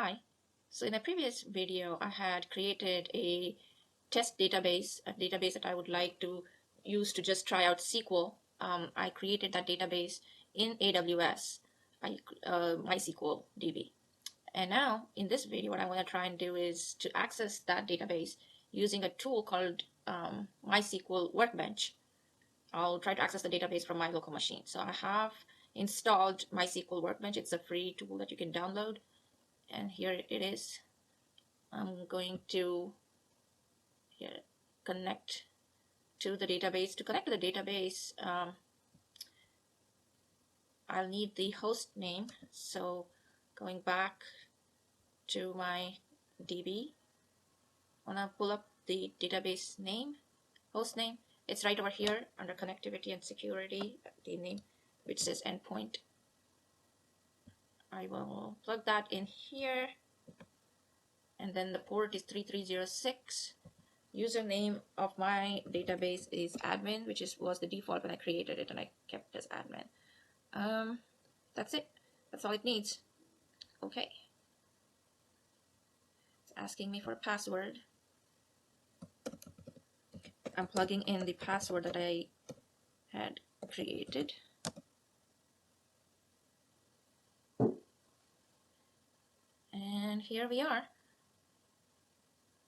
Hi. So in a previous video, I had created a test database, a database that I would like to use to just try out SQL. I created that database in AWS, MySQL DB. And now in this video, what I'm going to try and do is to access that database using a tool called MySQL Workbench. I'll try to access the database from my local machine. So I have installed MySQL Workbench. It's a free tool that you can download. And here it is. I'm going to here connect to the database. To connect to the database, I'll need the host name. So going back to my DB, I want to pull up the database name, host name. It's right over here under connectivity and security, the name which says endpoint. I will plug that in here, and then the port is 3306. Username of my database is admin, which was the default when I created it, and I kept it as admin. That's it. That's all it needs. Okay. It's asking me for a password. I'm plugging in the password that I had created. And here we are.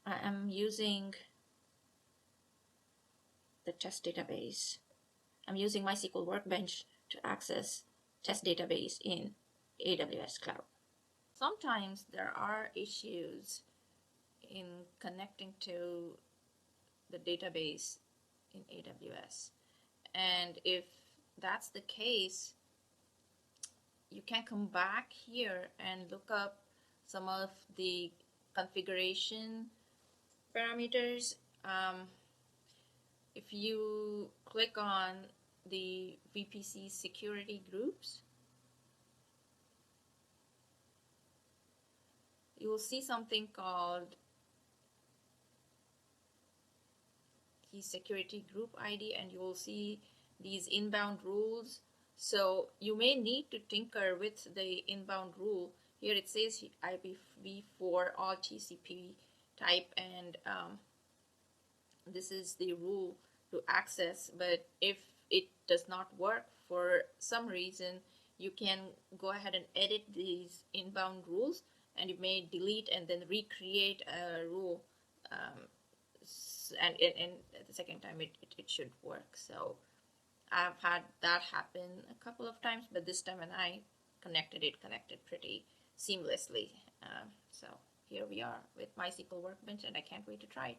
I am using the test database. I'm using MySQL Workbench to access test database in AWS Cloud. Sometimes there are issues in connecting to the database in AWS. And if that's the case, you can come back here and look up some of the configuration parameters. If you click on the VPC security groups, you will see something called the security group ID, and you will see these inbound rules. So you may need to tinker with the inbound rule. Here it says IPv4 all TCP type, and this is the rule to access. But if it does not work for some reason, you can go ahead and edit these inbound rules, and you may delete and then recreate a rule, and the second time it should work. So I've had that happen a couple of times, but this time when I connected pretty seamlessly. So here we are with MySQL Workbench, and I can't wait to try it.